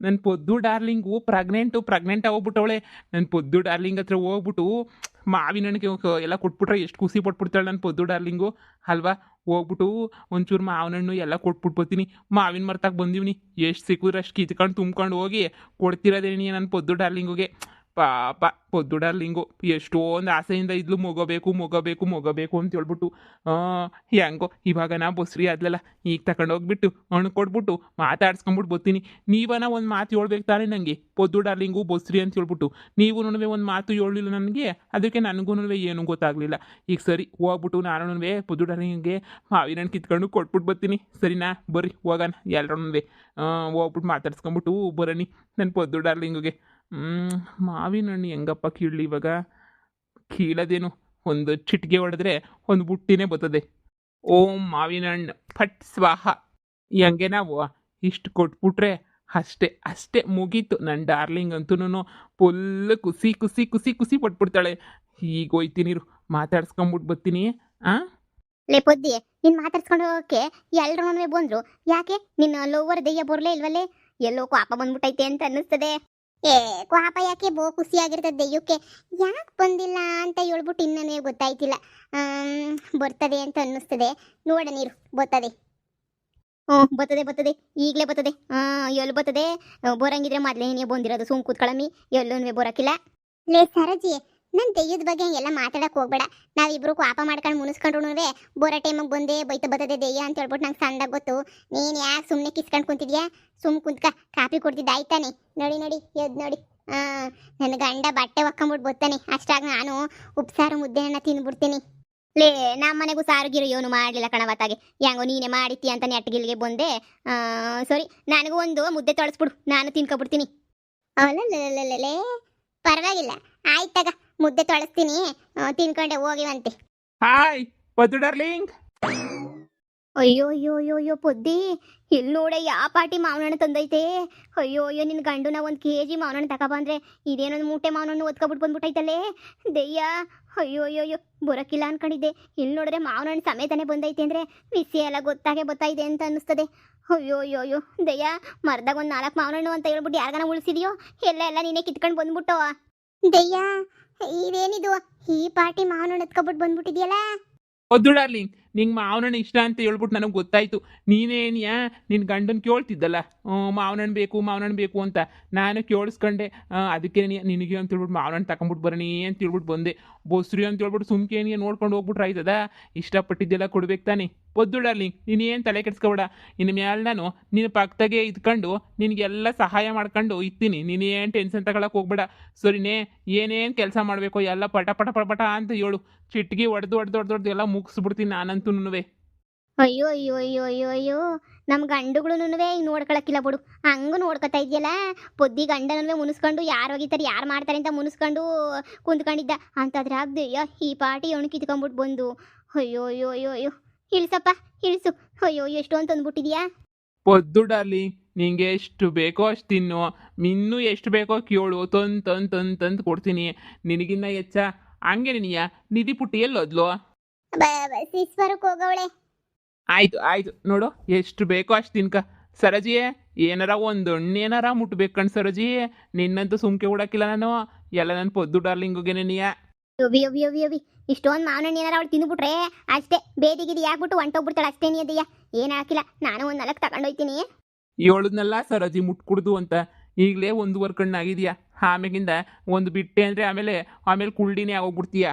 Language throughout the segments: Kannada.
ನನ್ನ ಪೊದ್ದು ಡಾರ್ಲಿಂಗು ಪ್ರೆಗ್ನೆಂಟ್ ಆಗೋಗ್ಬಿಟ್ಟವಳೆ. ನನ್ನ ಪೊದ್ದು ಡಾರ್ಲಿಂಗ್ ಹತ್ರ ಹೋಗ್ಬಿಟ್ಟು ಮಾವಿನ ಹಣ್ಣಿಗೆ ಎಲ್ಲ ಕೊಟ್ಬಿಟ್ರೆ ಎಷ್ಟು ಖುಷಿ ಪಟ್ಬಿಡ್ತಾಳೆ ನನ್ನ ಪೊದ್ದು ಡಾರ್ಲಿಂಗು ಅಲ್ವಾ. ಹೋಗ್ಬಿಟ್ಟು ಒಂಚೂರು ಮಾವಿನ ಹಣ್ಣು ಎಲ್ಲ ಕೊಟ್ಬಿಟ್ಟು ಬರ್ತೀನಿ. ಮಾವಿನ ಮರತಾಗ ಬಂದೀವ್ನಿ, ಎಷ್ಟು ಸಿಕ್ಕಿದ್ರೆ ಅಷ್ಟು ಕಿತ್ಕೊಂಡು ತುಂಬ್ಕೊಂಡು ಹೋಗಿ ಕೊಡ್ತಿರೋದೇನಿ ನನ್ನ ಪೊದ್ದು ಡಾರ್ಲಿಂಗುಗೆ. ಪಾಪ ಪೊದ್ದು ಡಾರ್ಲಿಂಗು ಎಷ್ಟೊಂದು ಆಸೆಯಿಂದ ಇದ್ಲು ಮೊಗಬೇಕು ಅಂತ ಹೇಳ್ಬಿಟ್ಟು ಹೆಂಗೋ ಇವಾಗ ನಾ ಬಸ್ರಿ ಆದ್ಲಲ್ಲ, ಈಗ ತಗೊಂಡೋಗ್ಬಿಟ್ಟು ಹಣ್ಣು ಕೊಟ್ಬಿಟ್ಟು ಮಾತಾಡ್ಸ್ಕೊಂಬಿಟ್ಟು ಬರ್ತೀನಿ. ನೀವನ ಒಂದು ಮಾತು ಹೇಳ್ಬೇಕು ತಾನೇ ನನಗೆ, ಪೊದ್ದು ಡಾರ್ಲಿಂಗು ಬಸ್ರಿ ಅಂತ ಹೇಳ್ಬಿಟ್ಟು. ನೀವು ಒಂದು ಮಾತು ಹೇಳಿಲ್ಲ ನನಗೆ, ಅದಕ್ಕೆ ನನಗೂ ಏನೂ ಗೊತ್ತಾಗಲಿಲ್ಲ. ಈಗ ಸರಿ ಹೋಗ್ಬಿಟ್ಟು ನಾನು ಪೊದ್ದು ಡಾರ್ಲಿಂಗಿಗೆ ಮಾವಿನ ಹಣ್ಣು ಕಿತ್ಕೊಂಡು ಕೊಟ್ಬಿಟ್ಟು ಬರ್ತೀನಿ. ಸರಿನಾ, ಬರ್ರಿ ಹೋಗೋಣ ಎಲ್ಲರೂ ಹೋಗ್ಬಿಟ್ಟು ಮಾತಾಡ್ಸ್ಕೊಂಬಿಟ್ಟು ಬರೋನಿ ನನ್ನ ಪೊದ್ದು ಡಾರ್ಲಿಂಗುಗೆ. ಮಾವಿನ ಹಣ್ಣು ಹೆಂಗಪ್ಪ ಕೀಳಲಿ ಇವಾಗ? ಕೀಳೋದೇನು, ಒಂದು ಚಿಟಿಕೆ ಹೊಡೆದ್ರೆ ಒಂದು ಬುಟ್ಟಿನೇ ಬರ್ತದೆ. ಓಂ ಮಾವಿನ ಹಣ್ಣು ಫಟ್ ಸ್ವಾಹ. ಹೆಂಗೆ ನಾವು ಇಷ್ಟು ಕೊಟ್ಬಿಟ್ರೆ ಅಷ್ಟೇ ಮುಗೀತು. ನನ್ನ ಡಾರ್ಲಿಂಗ್ ಅಂತೂ ಫುಲ್ ಖುಷಿ ಪಟ್ಬಿಡ್ತಾಳೆ. ಈಗ ಹೋಯ್ತೀನಿರು, ಮಾತಾಡ್ಸ್ಕೊಂಬಿಟ್ಟು ಬರ್ತೀನಿ. ಲೇ ಪೊದ್ದಿ, ನೀನು ಮಾತಾಡ್ಸ್ಕೊಂಡು ಹೋಗೋಕ್ಕೆ ಎಲ್ಲರೂ ಬಂದರು, ಯಾಕೆ ನಿನ್ನ ಲೋವರ್ ದೆಯ್ಯ ಬರಲೇ ಇಲ್ವಲ್ಲೇ? ಎಲ್ಲೋ ಕೋಪ ಬಂದ್ಬಿಟ್ಟೈತೆ ಅಂತ ಅನ್ನಿಸ್ತದೆ. ಕೋಪ ಯಾಕೆ, ಖುಷಿಯಾಗಿರ್ತದೆ ದೆಯ್ಯಕ್ಕೆ, ಯಾಕೆ ಬಂದಿಲ್ಲ ಅಂತ ಹೇಳ್ಬಿಟ್ಟು ಇನ್ನೇ ಗೊತ್ತಾಯ್ತಿಲ್ಲ. ಬರ್ತದೆ ಅಂತ ಅನ್ನಿಸ್ತದೆ. ನೋಡ ನೀರು ಬರ್ತದೆ. ಬರ್ತದೆ ಈಗಲೇ ಬರ್ತದೆ. ಎಲ್ಲಿ ಬರ್ತದೆ? ಬರಂಗಿದ್ರೆ ಮೊದಲೇ ನೀನು ಬಂದಿರೋದು, ಸುಮ್ ಕೂತ್ಕೊಳ್ಳಮ್ಮಿ, ಎಲ್ಲೂ ಬರೋಕ್ಕಿಲ್ಲ. ಲೇ ಸರಜಿ, ನನ್ನ ದೆಯ್ಯದ ಬಗ್ಗೆ ಎಲ್ಲ ಮಾತಾಡಕ್ಕೆ ಹೋಗ್ಬೇಡ. ನಾವಿಬ್ರು ಕೋಪ ಮಾಡ್ಕೊಂಡು ಮುನಿಸ್ಕೊಂಡ್ರು ಬರೋ ಟೈಮಿಗೆ ಬಂದೆ ಬೈತ ಬರ್ತದೆ ದೆಯ್ಯ ಅಂತ ಹೇಳ್ಬಿಟ್ಟು ನಂಗೆ ಸಣ್ಣದಾಗ ಗೊತ್ತು. ನೀನು ಯಾಕೆ ಸುಮ್ಮನೆ ಕಿಸ್ಕೊಂಡು ಕುಂತಿದ್ಯಾ? ಕುಂತ್ಕ, ಕಾಫಿ ಕೊಡ್ತಿದ್ದ ಆಯ್ತಾನೆ. ನೋಡಿ ಎದ್ದು ನೋಡಿ. ನನ್ನ ಗಂಡ ಬಟ್ಟೆ ಒಕ್ಕೊಂಬಿಟ್ಟು ಬರ್ತಾನೆ, ಅಷ್ಟಾಗ ನಾನು ಉಪ್ಸಾರು ಮುದ್ದೆನ ತಿಂದ್ಬಿಡ್ತೀನಿ. ಲೇ ನಮ್ಮ ಮನೆಗೂ ಸಾರುಗಿರು ಏನು ಮಾಡಲಿಲ್ಲ ಕಣವತ್ತಾಗೆ, ಹೆಂಗೋ ನೀನೇ ಮಾಡಿತ್ತಿ ಅಂತ ನೆಟ್ಟಗಿಲ್ಗೆ ಬಂದೆ. ಸರಿ, ನನಗೂ ಒಂದು ಮುದ್ದೆ ತೊಳಸ್ಬಿಡು, ನಾನು ತಿನ್ಕೊಬಿಡ್ತೀನಿ. ಅವಲೇ ಪರವಾಗಿಲ್ಲ, ಆಯ್ತಾಗ ಮುದ್ದೆ ತೊಳಸ್ತೀನಿ, ತಿನ್ಕೊಂಡೆ ಹೋಗಿವಂತೆ. Hi ಪೊದ್ದು darling. ಅಯ್ಯೋ ಪೊದ್ದಿ, ಇಲ್ಲಿ ನೋಡೆ ಯಾವ ಪಾಟಿ ಮಾವನಣ್ಣು ತಂದೈತೆ. ಅಯ್ಯೋ ನಿನ್ನ ಗಂಡುನ 1 kg ಮಾವನಣ್ಣು ತಗೊಬಂದ್ರೆ ಇದೇನೊಂದು ಮೂಟೆ ಮಾವನಣ್ಣು ಒತ್ಕೊಬಿಟ್ಟು ಬಂದ್ಬಿಟ್ಟೈತಲ್ಲೇ ದೆಯ್ಯ. ಅಯ್ಯೋ ಬರೋಕ್ಕಿಲ್ಲ ಅನ್ಕೊಂಡಿದ್ದೆ, ಇಲ್ಲಿ ನೋಡಿದ್ರೆ ಮಾವನಣ್ಣು ಸಮೇತನೇ ಬಂದೈತೆ ಅಂದರೆ ವಿಷಯ ಎಲ್ಲ ಗೊತ್ತಾಗೆ ಗೊತ್ತಾಯಿದೆ ಅಂತ ಅನ್ನಿಸ್ತದೆ. ಅಯ್ಯೋ ದೆಯ್ಯ, ಮರದಾಗ ಒಂದು 4 ಮಾವನಣ್ಣು ಅಂತ ಹೇಳ್ಬಿಟ್ಟು ಯಾರಿಗಾನ ಉಳಿಸಿದೆಯೋ? ಎಲ್ಲ ನೀನೇ ಕಿತ್ಕೊಂಡು ಬಂದ್ಬಿಟ್ಟು ದೆಯ್ಯ. ಇದೇನಿದು, ಈ ಪಾಟಿ ಮಾವನಣ್ಣು ಎತ್ಕೊಬಿಟ್ಟು ಬಂದ್ಬಿಟ್ಟಿದ್ಯಲ್ಲ? ಪೊದ್ದು ಡಾರ್ಲಿಂಗ್, ನಿಂಗೆ ಮಾವನಣ್ಣು ಇಷ್ಟ ಅಂತ ಹೇಳ್ಬಿಟ್ಟು ನನಗೆ ಗೊತ್ತಾಯ್ತು. ನೀನೇನಿಯಾ ನಿನ್ನ ಗಂಡನ ಕೇಳ್ತಿದ್ದಲ್ಲ, ಮಾವನಣ್ಣು ಬೇಕು ಅಂತ. ನಾನು ಕೇಳಿಸ್ಕೊಂಡೆ, ಅದಕ್ಕೆ ನಿನಗೆ ಅಂತ ಹೇಳ್ಬಿಟ್ಟು ಮಾವನಣ್ಣು ತಗೊಂಬಿಟ್ಟು ಬರಣಿ ಅಂತ ಹೇಳ್ಬಿಟ್ಟು ಬಂದೆ. ಬಸ್ರಿ ಅಂತ ಹೇಳ್ಬಿಟ್ಟು ಸುಮ್ಕೇನಿಗೆ ನೋಡ್ಕೊಂಡು ಹೋಗ್ಬಿಟ್ರೆ ಆಯ್ತದ? ಇಷ್ಟಪಟ್ಟಿದ್ದೆಲ್ಲ ಕೊಡ್ಬೇಕು ತಾನೆ. ಪೊದ್ದು ಡಾರ್ಲಿಂಗ್, ನೀನೇನು ತಲೆ ಕೆಡ್ಸ್ಕೊಬೇಡ. ಇನ್ನು ಮೇಲೆ ನಾನು ನಿನ್ನ ಪಕ್ಕದಾಗೆ ಇದ್ಕೊಂಡು ನಿನಗೆಲ್ಲ ಸಹಾಯ ಮಾಡ್ಕೊಂಡು ಇರ್ತೀನಿ. ನೀನೇನು ಟೆನ್ಷನ್ ತಗೊಳಕ್ಕೆ ಹೋಗ್ಬೇಡ, ಸರಿನೇ? ಏನೇನು ಕೆಲಸ ಮಾಡಬೇಕು ಎಲ್ಲ ಪಟ ಅಂತ ಹೇಳು. ಚಿಟ್ಗಿ ಹೊಡೆದು ಎಲ್ಲ ಮುಗಿಸ್ಬಿಡ್ತೀನಿ ನಾನಂತೂ. ಅಯ್ಯೋ ನಮ್ಮ ಗಂಡುಗಳು ಈಗ ನೋಡ್ಕೊಳಕ್ಕಿಲ್ಲ ಬಿಡು, ಹಂಗೂ ನೋಡ್ಕೊತಾ ಇದೆಯಲ್ಲ. ಪೊದ್ದಿ ಗಂಡನೂ ಮುನಿಸ್ಕೊಂಡು ಯಾರು ಹೋಗಿತಾರೆ ಯಾರು ಮಾಡ್ತಾರೆ ಅಂತ ಮುನಿಸ್ಕೊಂಡು ಕುಂತ್ಕೊಂಡಿದ್ದ ಅಂತಾದ್ರೆ ಆಗ್ದೆಯ್ಯ ಈ ಪಾಟಿ ಅವನು ಕಿತ್ಕೊಂಡ್ಬಿಟ್ಟು ಬಂದು. ಅಯ್ಯೋ ಇಳಿಸಪ್ಪ ಇಳಿಸು. ಅಯ್ಯೋ ಎಷ್ಟೊಂದು ತಂದ್ಬಿಟ್ಟಿದ್ಯಾ? ಪೊದ್ದು ಡಾರ್ಲಿಂಗ್, ನಿಂಗೆ ಎಷ್ಟು ಬೇಕೋ ಅಷ್ಟು ತಿನ್ನು, ಇನ್ನೂ ಎಷ್ಟು ಬೇಕೋ ಕೇಳು, ತಂದು ಕೊಡ್ತೀನಿ. ನಿನಗಿನ್ನ ಹೆಚ್ಚ ಹಂಗೆ ನಿನಯ ನಿಧಿ ಪುಟ್ಟಿ ಎಲ್ಲೋದ್ಲು? ಸಿಸ್ವರಕ್ಕೆ ಹೋಗವಳೆ. ಆಯ್ತು ನೋಡು, ಎಷ್ಟು ಬೇಕೋ ಅಷ್ಟು ತಿನ್ಕ. ಸರಜಿಯೇ, ಏನಾರ ಒಂದು ಹಣ್ಣೇನಾರ ಮುಟ್ಬೇಕು ಕಣ್ ಸರೋಜಿ, ನಿನ್ನಂತೂ ಸುಮ್ಕೆ ಉಡಾಕಿಲ್ಲ ನಾನು. ಎಲ್ಲ ನನ್ನ ಪೊದ್ದು ಡಾರ್ಲಿಂಗುಗೆ ನೀಯ. ಯೋವಿ ಇಷ್ಟೊಂದು ಮಾವನಣ್ಣು ಏನಾರ ಅವಳು ತಿಂದುಬಿಟ್ರೆ ಅಷ್ಟೇ, ಬೇದಿಗಿದು ಯಾಕ್ಬಿಟ್ಟು ಹೊಂಟೋಗ್ಬಿಡ್ತಾಳೆ ಅಷ್ಟೇ. ನೀದಯ್ಯ ಏನು ಹಾಕಿಲ್ಲ, ನಾನು ಒಂದು 4 ತಗೊಂಡೋಯ್ತೀನಿ. ಹೇಳುದ್ನಲ್ಲ ಸರೋಜಿ ಮುಟ್ಕುಡ್ದು ಅಂತ. ಈಗಲೇ 1 ಕಣ್ಣಾಗಿದೆಯಾ, ಆಮೇಗಿಂದ ಒಂದು ಬಿಟ್ಟೆ ಅಂದರೆ ಆಮೇಲೆ ಕುಳ್ಳಿನೇ ಆಗೋಗ್ಬಿಡ್ತೀಯ.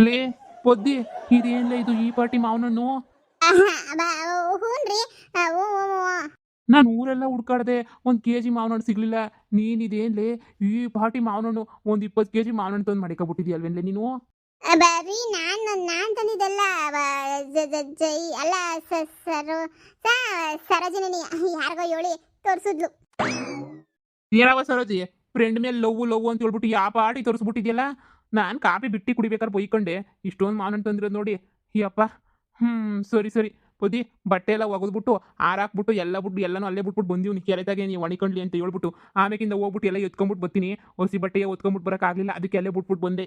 ಲೇ ಪೊದ್ದಿ, ಇದೇನಿಲ್ಲ ಇದು ಈ ಪಾಟಿ ಮಾವನಣ್ಣು? ಹ್ಞೂನ್ರಿ. ನಾನು ಊರೆಲ್ಲ ಹುಡ್ಕಾಡ್ದೆ, 1 kg ಮಾವನಣ್ಣು ಸಿಗ್ಲಿಲ್ಲ. ನೀನಿದೇನ್ಲೇ ಈ ಪಾಟಿ ಮಾವನಣ್ಣು 20 kg ಮಾವನಣ್ಣು ತಂದು ಮಾಡಿಕೊಬಿಟ್ಟಿದ್ಯಲ್ವೇನ್ಲೇ ನೀನು? ಬರೀ ನಾನು ತಂದಿದ್ದೆಲ್ಲ ಅಲ್ಲ ಸರೋಜಿನಿ ಯಾರಿಗೋ ಹೇಳಿ ತೋರಿಸಿದ್ಲು. ಏನವ ಸರೋಜಿ, ಫ್ರೆಂಡ್ ಮೇಲೆ ಲವ್ ಅಂತ ಹೇಳ್ಬಿಟ್ಟು ಯಾವ ಪಾಟಿ ತೋರಿಸ್ಬಿಟ್ಟಿದ್ಯಲ್ಲ. ನಾನು ಕಾಫಿ ಬಿಟ್ಟು ಕುಡಿಬೇಕಾದ್ರೆ ಬೈಕೊಂಡೆ, ಇಷ್ಟೊಂದು ಮಾವನಣ್ಣು ತಂದಿರೋದು ನೋಡಿ. ಯಪ್ಪ, ಸರಿ ಪೊದಿ, ಬಟ್ಟೆ ಎಲ್ಲ ಒಗೆದ್ಬಿಟ್ಟು ಆರಾಕ್ಬಿಟ್ಟು ಎಲ್ಲನೂ ಅಲ್ಲೇ ಬಿಟ್ಬಿಟ್ಟು ಬಂದೀವಿ. ಕೆರೆದಾಗೆ ನೀವು ಒಣಿಕೊಂಡ್ಲಿ ಅಂತ ಹೇಳ್ಬಿಟ್ಟು ಆಮೇಕಿಂದ ಹೋಗ್ಬಿಟ್ಟು ಎಲ್ಲ ಎತ್ಕೊಂಡ್ಬಿಟ್ಟು ಬರ್ತೀನಿ. ಹೊಸಿ ಬಟ್ಟೆಗೆ ಒತ್ಕೊಂಡ್ಬಿಟ್ಟು ಬರೋಕ್ಕಾಗಲಿಲ್ಲ, ಅದಕ್ಕೆ ಅಲ್ಲೇ ಬಿಟ್ಬಿಟ್ಟು ಬಂದೆ.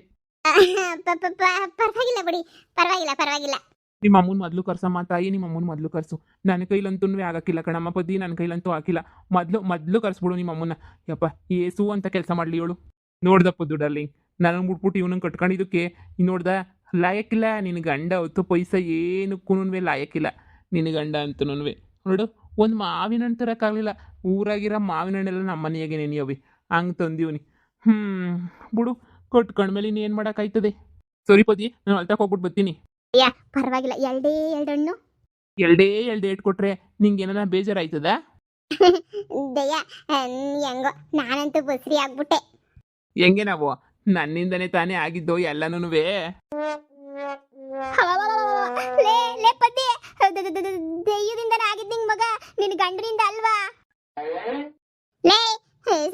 ಪರವಾಗಿಲ್ಲ ಬಿಡಿ, ಪರವಾಗಿಲ್ಲ. ನಿಮ್ಮ ಅಮ್ಮನ ಮೊದಲು ಕರ್ಸಮ್ಮ ತಾಯಿ, ನಿಮ್ಮ ಅಮ್ಮನ ಮೊದಲು ಕರ್ಸು. ನನ್ನ ಕೈಲಂತೂ ಆಗಕ್ಕಿಲ್ಲ ಕಣಮ್ಮ ಪದ್ದಿ, ನನ್ನ ಕೈಲಂತೂ ಆಗಿಲ್ಲ. ಮೊದಲು ಕರ್ಸ್ಬಿಡು ನಿಮ್ಮ ಅಮ್ಮನ್ನ. ಯಪ್ಪ ಏಸು ಅಂತ ಕೆಲಸ ಮಾಡಲಿ ಇವಳು. ನೋಡ್ದಪ್ಪ ದುಡ್ಡಲ್ಲಿ ನನಗೆ ಮುಟ್ಬಿಟ್ಟು ಇವನಂಗೆ ಕಟ್ಕೊಂಡಿದ್ದಕ್ಕೆ ನೋಡ್ದ ಲಾಯಕ್ಕಿಲ್ಲ. ನಿನ್ನ ಗಂಡ ಹೊತ್ತು ಪೈಸಾ ಏನಕ್ಕೂ ಲಾಯಕ್ಕಿಲ್ಲ ನಿನ್ನ ಗಂಡ ಅಂತೂ ನೋಡು. ಒಂದು ಮಾವಿನ ಹಣ್ಣು ತರೋಕ್ಕಾಗಲಿಲ್ಲ. ಊರಾಗಿರೋ ಮಾವಿನ ಹಣ್ಣೆಲ್ಲ ನಮ್ಮ ಮನೆಯಾಗೆ ನೆನೆಯವಿ, ಹಂಗೆ ತಂದೀವ್ನಿ. ಬಿಡು, ಕೊಟ್ಕೊಂಡ್ಮೇಲೆ ಇನ್ನೇನು ಮಾಡೋಕ್ಕಾಯ್ತದೆ. ಸರಿ ಪದಿ, ನಾನು ಹೊಲ್ತಕ್ಕೆ ಹೋಗ್ಬಿಟ್ಟು ಬರ್ತೀನಿ. ಪರವಾಗಿಲ್ಲ, ಎರಡೇ ಎರಡು ಹಣ್ಣು. ಎರಡೇ ಕೊಟ್ರೆ ನಿಂಗೆ ಏನಾರ ಬೇಜಾರಾಯ್ತದ? ದಯ್ಯ, ಹೆಂಗೋ ನಾನಂತೂ ಬಸ್ರಿ ಆಗ್ಬಿಟ್ಟೆ. ಹೆಂಗೆ ನಾವು ನನ್ನಿಂದನೇ ತಾನೇ ಆಗಿದ್ದು ಎಲ್ಲನೂ. ಲೇ ಪದ್ದಿ, ದೆಯ್ಯದಿಂದನೇ ಆಗಿದ್ ನಿಂಗ್ ಮಗ, ನಿನ್ ಗಂಡನಿಂದ ಅಲ್ವಾ? ಲೇ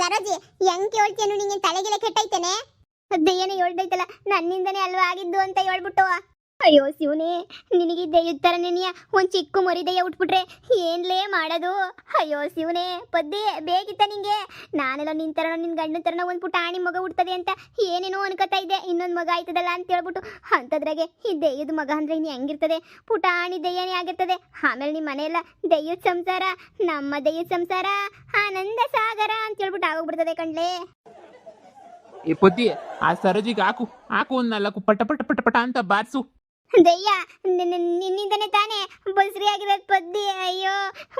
ಸರೋಜಿ, ಹೆಂಗ್ ಕೇಳ್ತೇನು? ನಿಂಗೆ ತಲೆಗೆಲೆ ಕೆಟ್ಟೈತೇನೆ? ದೆಯ್ಯನೇ ಹೇಳ್ದೈತಲ್ಲ ನನ್ನಿಂದನೇ ಅಲ್ವಾ ಆಗಿದ್ದು ಅಂತ ಹೇಳ್ಬಿಟ್ಟು. ಅಯ್ಯೋ ಶಿವನೇ, ನಿನಗೆ ದೆಯ್ಯದ ಥರ ನೆನೆಯ ಒಂದು ಚಿಕ್ಕ ಮರಿ ದೆಯ್ಯ ಉಟ್ಬಿಟ್ರೆ ಏನ್ಲೇ ಮಾಡೋದು? ಅಯ್ಯೋ ಶಿವನೇ, ಪದ್ದಿ ಬೇಕಿತ್ತ ನಿಂಗೆ? ನಾನೆಲ್ಲ ನಿನ್ ಥರ ನಿನ್ನ ಗಂಡನ ಥರನ ಒಂದು ಪುಟಾಣಿ ಮಗ ಹುಡ್ತದೆ ಅಂತ ಏನೇನೋ ಅನ್ಕೋತಾ ಇದ್ದೆ. ಇನ್ನೊಂದು ಮಗ ಆಯ್ತದಲ್ಲ ಅಂತ ಹೇಳ್ಬಿಟ್ಟು. ಅಂಥದ್ರಾಗೆ ಈ ದೆಯ್ಯದ ಮಗ ಅಂದ್ರೆ ಇನ್ನು ಹೆಂಗಿರ್ತದೆ? ಪುಟಾಣಿ ದೆಯ್ಯನೇ ಆಗಿರ್ತದೆ. ಆಮೇಲೆ ನಿಮ್ಮ ಮನೆಯೆಲ್ಲ ದೆಯ್ಯದ ಸಂಸಾರ, ನಮ್ಮ ದೆಯ್ಯದ ಸಂಸಾರ ಆನಂದ ಸಾಗರ ಅಂತ ಹೇಳ್ಬಿಟ್ಟು ಆಗೋಗ್ಬಿಡ್ತದೆ ಕಣ್ಲೇ. ಏ ಪದ್ದಿ, ಆ ಸರೋಜಿಗೆ ಹಾಕು ಒಂದು 4 ಪಟ ಪಟ ಪಟ ಪಟ ಅಂತ ಬಾರ್ಸು. ದಯ್ಯ, ನಿನ್ನಿಂದನೇ ತಾನೇ ಬಸ್ರಿ ಆಗಿರೋದು ಪದ್ದಿ. ಅಯ್ಯೋ,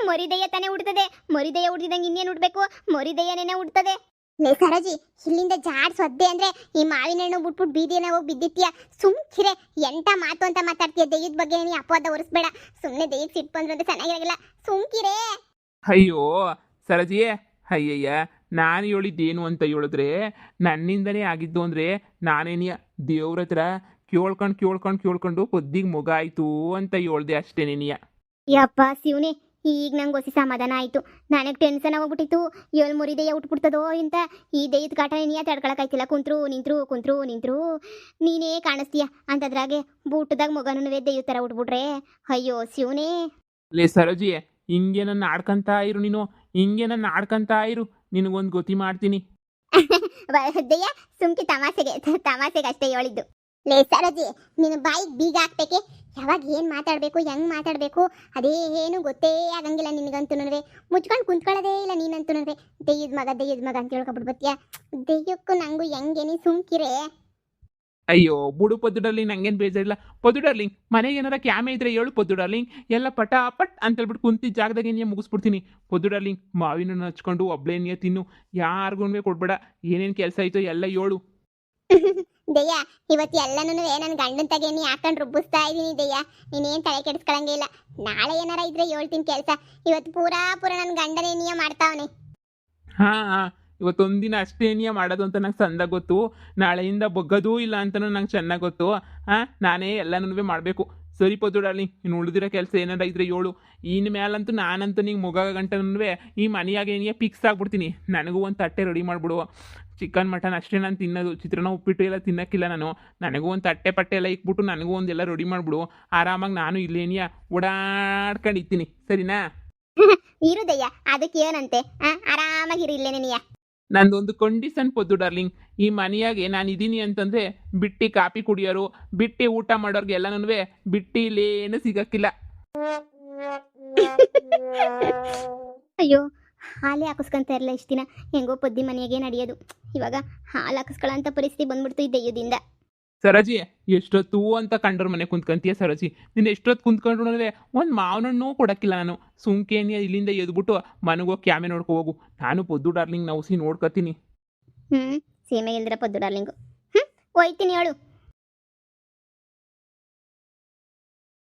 ಮರಿ ದಯ್ಯ ತಾನೇ ಉಡ್ತದೆ. ಮರಿ ದಯ್ಯ ಉಡ್ತಿದಂಗೆ ಇನ್ನೇನು ಉಡ್ಬೇಕು? ಮರಿ ದಯ್ಯನೇನೆ ಉಡ್ತದೆ. ಲೇ ಸರೋಜಿ, ಇಲ್ಲಿಂದ ಜಾಡ್ ಸೊದ್ದೆ ಅಂದ್ರೆ ಈ ಮಾವಿನ ಹಣ್ಣು ಬಿಟ್ಬಿಟ್ಟು ಬೀದಿನ ಹೋಗಿ ಬಿದ್ದಿತ್ತೀಯ. ಸುಮ್ಕಿರೆ, ಎಂಟ ಮಾತು ಅಂತ ಮಾತಾಡ್ತೀಯ. ದೆಯ್ಯದ ಬಗ್ಗೆ ನೀ ಅಪವಾದ ಹೊರಿಸ್ಬೇಡ. ಸುಮ್ಮನೆ ದೆಯ್ಯಕ್ಕೆ ಸಿಟ್ಟು ಬಂದ್ರೆ ಚೆನ್ನಾಗಿರಲ್ಲ. ಸುಮ್ಕಿರೆ. ಅಯ್ಯೋ ಸರೋಜಿ, ಅಯ್ಯಯ್ಯ, ನಾನು ಹೇಳಿದ್ದೇನು ಅಂತ ಹೇಳಿದ್ರೆ, ನನ್ನಿಂದನೇ ಆಗಿದ್ದು ಅಂದರೆ ನಾನೇನಿಯ ದೇವ್ರ ಹತ್ರ ಕೇಳ್ಕೊಂಡು ಪದ್ದಿಗೆ ಮಗ ಆಯಿತು ಅಂತ ಹೇಳ್ದೆ ಅಷ್ಟೇ ನೆನಿಯ. ಯಪ್ಪ ಶಿವನೇ, ಈಗ ನಂಗೆ ಹೊಸಿ ಸಮಾಧಾನ ಆಯಿತು. ನನಗೆ ಟೆನ್ಷನ್ ಆಗೋಗ್ಬಿಟ್ಟಿತ್ತು. ಏಳು ಮುರಿ ದೆಯ್ಯ ಉಟ್ಬಿಡ್ತದೋ ಅಂತ. ಈ ದೆಯ್ಯದ ಕಾಟ ನೀಯ ತಡ್ಕೊಳಕಾಯ್ತಿಲ್ಲ. ಕುಂತ್ರು ನೀನೇ ಕಾಣಿಸ್ತೀಯ ಅಂತದ್ರಾಗೆ ಬೂಟದಾಗ ಮಗನೂ ದೆಯ್ಯ ಥರ ಉಟ್ಬಿಟ್ರೆ ಅಯ್ಯೋ ಶಿವನೇ. ಲೇ ಸರೋಜಿ, ಹಿಂಗೆ ನನ್ನ ಆಡ್ಕಂತ ಇರು. ನಿನಗೊಂದು ಗೊತ್ತಿ ಮಾಡ್ತೀನಿ. ದೆಯ್ಯ ಸುಮ್ಕಿ, ತಮಾಷೆಗೆ ಅಷ್ಟೇ ಹೇಳಿದ್ದು. ಲೇ ಸರೋಜಿ, ನಿನ್ನ ಬಾಯಿಗೆ ಬೀಗ ಹಾಕ್ಬೇಕೆ? ಯಾವಾಗ ಏನು ಮಾತಾಡಬೇಕು, ಹೆಂಗೆ ಮಾತಾಡಬೇಕು ಅದೇನು ಗೊತ್ತೇ ಆಗಂಗಿಲ್ಲ ನಿನಗಂತೂ. ಮುಚ್ಕೊಂಡು ಕುಂತ್ಕೊಳ್ಳೋದೇ ಇಲ್ಲ ನೀನಂತೂ. ದೆಯ್ಯದ ಮಗ ಅಂತ ಹೇಳ್ಕೊಬಿಟ್ಟು ಬತ್ತೀಯ. ದೆಯ್ಯಕ್ಕೂ ನಂಗೂ ಹೆಂಗೇನಿ, ಸುಮ್ಕಿರೆ. ಅಯ್ಯೋ ಬುಡು ಪದ್ದು ಡಾರ್ಲಿಂಗ್, ನಂಗೇನು ಬೇಜಾರಿಲ್ಲ. ಪದ್ದು ಡಾರ್ಲಿಂಗ್, ಮನೆಗೆ ಏನಾರ ಕ್ಯಾಮೆ ಇದ್ರೆ ಹೇಳು ಪದ್ದು ಡಾರ್ಲಿಂಗ್. ಎಲ್ಲ ಪಟ್ ಅಂತ ಹೇಳ್ಬಿಟ್ಟು ಕುಂತಿದ್ದ ಜಾಗದಾಗ ಏನಿಯ ಮುಗಿಸ್ಬಿಡ್ತೀನಿ. ಪದ್ದು ಡಾರ್ಲಿಂಗ್, ಮಾವಿನ ಹಣ್ಣು ಹಚ್ಕೊಂಡು ಒಬ್ಳೇನಿಯ ತಿನ್ನು, ಯಾರಿಗೂ ಕೊಡ್ಬೇಡ. ಏನೇನು ಕೆಲಸ ಆಯ್ತೋ ಎಲ್ಲ ಹೇಳು. ದೆಯ್ಯ, ಇವತ್ತು ಎಲ್ಲನೂ ನನ್ನ ಗಂಡನ ತಗೇನಿ ಹಾಕೊಂಡು ರುಬ್ಬಿಸ್ತಾ ಇದ್ದೀನಿ. ದೆಯ್ಯ, ನೀನೇನು ತಲೆ ಕೆಡಿಸ್ಕೊಳಂಗೇ ಇಲ್ಲ. ನಾಳೆ ಏನಾರ ಇದ್ರೆ ಹೇಳ್ತೀನಿ ಕೆಲಸ. ಇವತ್ತು ಪೂರಾ ನನ್ನ ಗಂಡನೇನಿಯ ಮಾಡ್ತಾವನೆ. ಹಾಂ, ಇವತ್ತೊಂದಿನ ಅಷ್ಟೇ ಏನಿಯ ಮಾಡೋದು ಅಂತ ನಂಗೆ ಸಂದಾಗ ಗೊತ್ತು. ನಾಳೆಯಿಂದ ಬಗ್ಗೋದೂ ಇಲ್ಲ ಅಂತಲೂ ನಂಗೆ ಚೆನ್ನಾಗಿ ಗೊತ್ತು. ನಾನೇ ಎಲ್ಲನೂ ಮಾಡಬೇಕು. ಸರಿ ಪದ್ದು ಡಾರ್ಲಿಂಗ್, ಇನ್ನು ಉಳಿದಿರೋ ಕೆಲಸ ಏನಾರ ಇದ್ರೆ ಹೇಳು. ಇನ್ನು ಮೇಲಂತೂ ನಾನಂತೂ ನಿಂಗೆ ಮುಗ ಗಂಟನೂ ಈ ಮನೆಯಾಗ ಏನಿಗೆ ಫಿಕ್ಸ್ ಆಗ್ಬಿಡ್ತೀನಿ. ನನಗೂ ಒಂದು ತಟ್ಟೆ ರೆಡಿ ಮಾಡಿಬಿಡು. ಚಿಕನ್ ಮಟನ್ ಅಷ್ಟೇ ನಾನು ತಿನ್ನೋದು. ಚಿತ್ರಾನ್ನ ಉಪ್ಪಿಟ್ಟು ಎಲ್ಲ ತಿನ್ನೋಕ್ಕಿಲ್ಲ ನಾನು. ನನಗೂ ಒಂದು ತಟ್ಟೆ ಪಟ್ಟೆ ಎಲ್ಲ ಇಕ್ಬಿಟ್ಟು ನನಗೂ ಒಂದೆಲ್ಲ ರೆಡಿ ಮಾಡಿಬಿಡು. ಆರಾಮಾಗಿ ನಾನು ಇಲ್ಲೇನಿಯ ಓಡಾಡ್ಕೊಂಡಿರ್ತೀನಿ. ಸರಿನಾ? ಇರು ದೆಯ್ಯ, ಅದಕ್ಕೆ ಏನಂತೆ? ಆರಾಮಾಗಿರು ಇಲ್ಲೇನೇನಿಯ. ನಂದೊಂದು ಕಂಡೀಷನ್ ಪದ್ದು ಡಾರ್ಲಿಂಗ್, ಈ ಮನೆಯಾಗೆ ನಾನು ಇದ್ದೀನಿ ಅಂತಂದರೆ ಬಿಟ್ಟು ಕಾಫಿ ಕುಡಿಯೋರು, ಬಿಟ್ಟು ಊಟ ಮಾಡೋರ್ಗೆ ಎಲ್ಲನೂ ಬಿಟ್ಟು ಇಲ್ಲೇನು ಸಿಗಕ್ಕಿಲ್ಲ. ಅಯ್ಯೋ, ಹಾಲೇ ಹಾಕಿಸ್ಕೊಂತ ಇರಲ್ಲ ಇಷ್ಟು ದಿನ. ಹೆಂಗೋ ಪದ್ದಿ ಮನೆಯಾಗೆ ನಡೆಯೋದು. ಇವಾಗ ಹಾಲು ಹಾಕಿಸ್ಕೊಳ್ಳೋಂಥ ಪರಿಸ್ಥಿತಿ ಬಂದ್ಬಿಡ್ತು ಈ ದೆಯ್ಯದಿಂದ. ಸರೋಜಿ, ಎಷ್ಟೊತ್ತು ಅಂತ ಕಂಡ್ರ ಮನೆ ಕುಂತ್ಕೊಂತೀಯ ಸರೋಜಿ? ನೀನು ಎಷ್ಟೊತ್ತು ಕುಂತ್ಕೊಂಡ್ರು ಒಂದು ಮಾವಿನ ಹಣ್ಣು ಕೊಡೋಕ್ಕಿಲ್ಲ ನಾನು. ಸುಮ್ಕೇನಿಯ ಇಲ್ಲಿಂದ ಎದ್ಬಿಟ್ಟು ಮನೆಗೋಗಿ ಕ್ಯಾಮೆ ನೋಡ್ಕೊ ಹೋಗು. ನಾನು ಪದ್ದು ಡಾರ್ಲಿಂಗ್ ನೌಸಿ ನೋಡ್ಕೊತೀನಿ. ಸೀಮೆ ಇಲ್ದಿರ ಪದ್ದು ಡಾರ್ಲಿಂಗು. ಹೋಯ್ತೀನಿ ಹೇಳು.